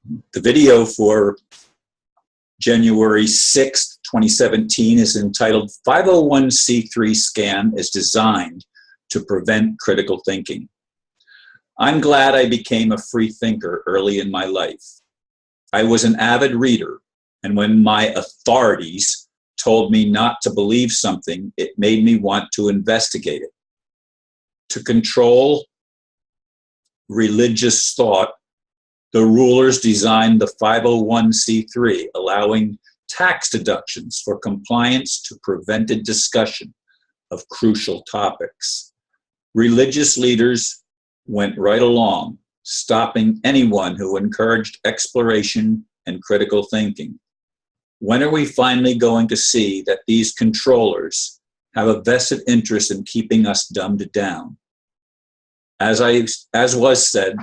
The video for January 6th, 2017 is entitled 501c3 Scam is Designed to Prevent Critical Thinking. I'm glad I became a free thinker early in my life. I was an avid reader, and when my authorities told me not to believe something, it made me want to investigate it. To control religious thought, the rulers designed the 501c3, allowing tax deductions for compliance to prevented discussion of crucial topics. Religious leaders went right along, stopping anyone who encouraged exploration and critical thinking. When are we finally going to see that these controllers have a vested interest in keeping us dumbed down? As was said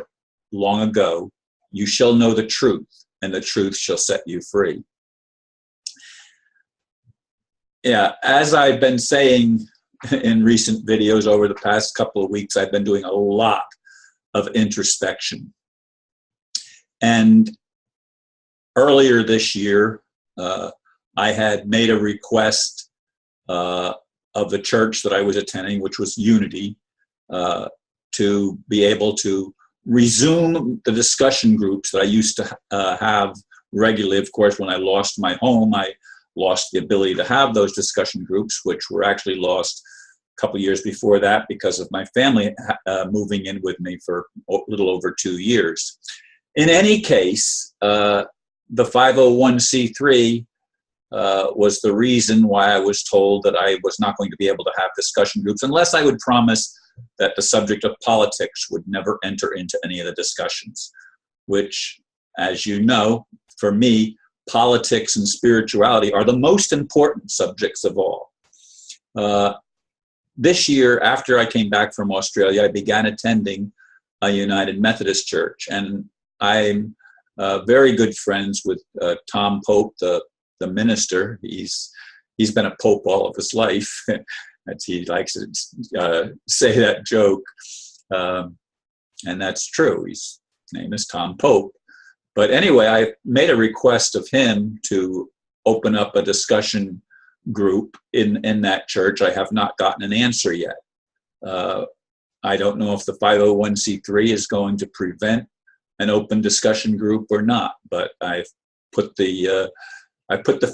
long ago, you shall know the truth, and the truth shall set you free. Yeah, as I've been saying in recent videos over the past couple of weeks, I've been doing a lot of introspection. And earlier this year, I had made a request of the church that I was attending, which was Unity, to be able to resume the discussion groups that I used to have regularly. Of course, when I lost my home, I lost the ability to have those discussion groups, which were actually lost a couple years before that because of my family moving in with me for a little over 2 years. In any case, the 501c3 was the reason why I was told that I was not going to be able to have discussion groups unless I would promise that the subject of politics would never enter into any of the discussions, which, as you know, for me, politics and spirituality are the most important subjects of all. This year, after I came back from Australia, I began attending a United Methodist church, and I'm very good friends with Tom Pope, the minister. He's been a pope all of his life. As he likes to say that joke, and that's true. His name is Tom Pope. But anyway, I made a request of him to open up a discussion group in that church. I have not gotten an answer yet. I don't know if the 501c3 is going to prevent an open discussion group or not, but I've put the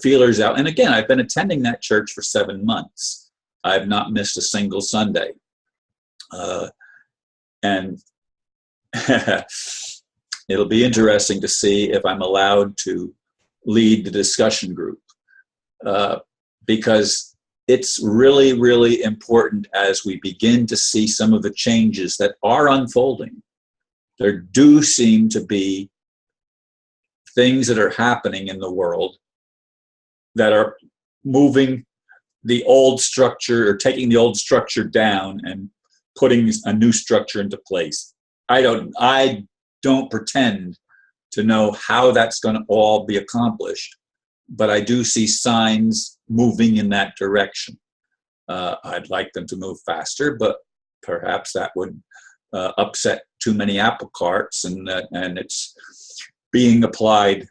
feelers out. And again, I've been attending that church for 7 months. I've not missed a single Sunday. And it'll be interesting to see if I'm allowed to lead the discussion group, because it's really, really important as we begin to see some of the changes that are unfolding. There do seem to be things that are happening in the world that are moving the old structure, or taking the old structure down and putting a new structure into place. I don't pretend to know how that's going to all be accomplished, but I do see signs moving in that direction. I'd like them to move faster, but perhaps that would upset too many apple carts, and it's being applied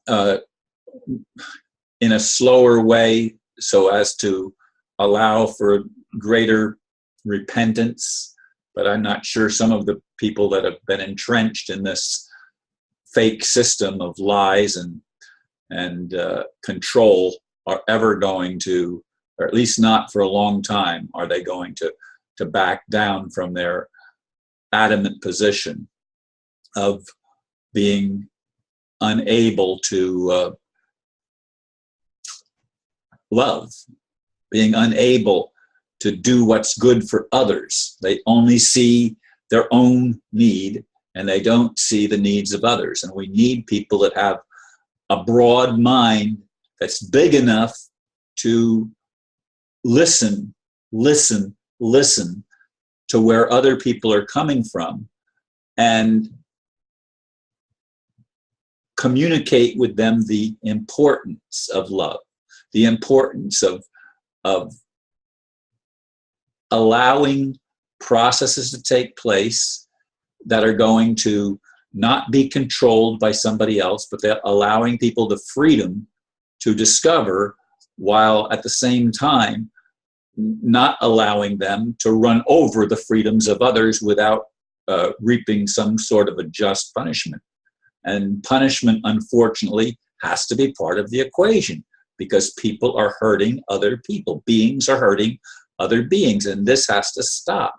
in a slower way so as to allow for greater repentance. But I'm not sure some of the people that have been entrenched in this fake system of lies and control are ever going to, or at least not for a long time, are they going to back down from their adamant position of being unable to love, being unable to do what's good for others. They only see their own need, and they don't see the needs of others. And we need people that have a broad mind that's big enough to listen to where other people are coming from and communicate with them the importance of love, the importance of allowing processes to take place that are going to not be controlled by somebody else, but they're allowing people the freedom to discover, while at the same time not allowing them to run over the freedoms of others without reaping some sort of a just punishment. And punishment, unfortunately, has to be part of the equation, because people are hurting other people. Beings are hurting other beings, and this has to stop.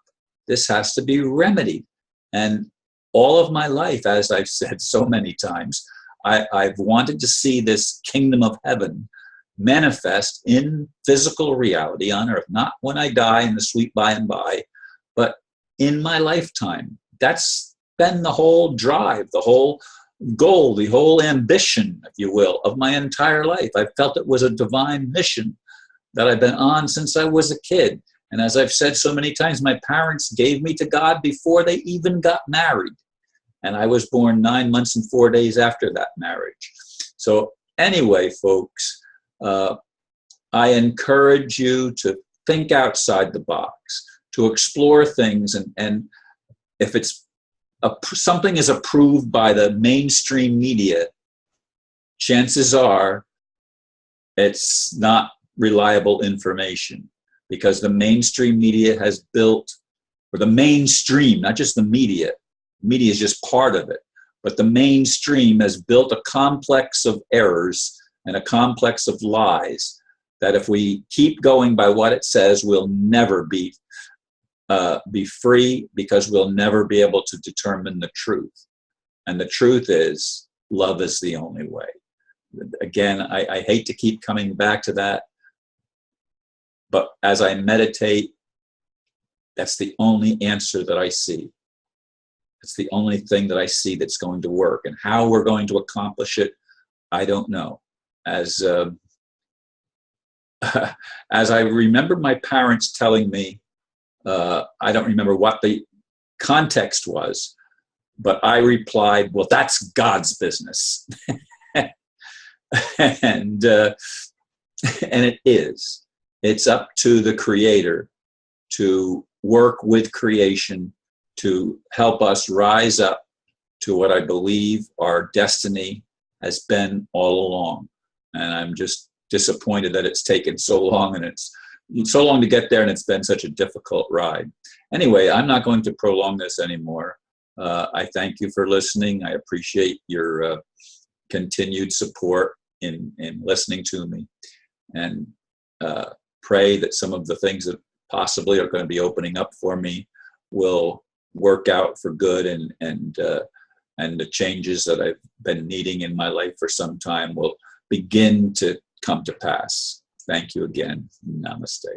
This has to be remedied. And all of my life, as I've said so many times, I've wanted to see this kingdom of heaven manifest in physical reality on earth, not when I die in the sweet by and by, but in my lifetime. That's been the whole drive, the whole goal, the whole ambition, if you will, of my entire life. I felt it was a divine mission that I've been on since I was a kid. And as I've said so many times, my parents gave me to God before they even got married. And I was born 9 months and 4 days after that marriage. So anyway, folks, I encourage you to think outside the box, to explore things. And if it's something is approved by the mainstream media, chances are it's not reliable information, because the mainstream media has built, or the mainstream, not just the media is just part of it, but the mainstream has built a complex of errors and a complex of lies that if we keep going by what it says, we'll never be free, because we'll never be able to determine the truth. And the truth is, love is the only way. Again, I hate to keep coming back to that, but as I meditate, that's the only answer that I see. It's the only thing that I see that's going to work. And how we're going to accomplish it, I don't know. As I remember my parents telling me, I don't remember what the context was, but I replied, well, that's God's business. and it is. It's up to the Creator to work with creation to help us rise up to what I believe our destiny has been all along. And I'm just disappointed that it's taken so long, and it's so long to get there, and it's been such a difficult ride. Anyway, I'm not going to prolong this anymore. I thank you for listening. I appreciate your continued support in listening to me, and pray that some of the things that possibly are going to be opening up for me will work out for good, and the changes that I've been needing in my life for some time will begin to come to pass. Thank you again. Namaste.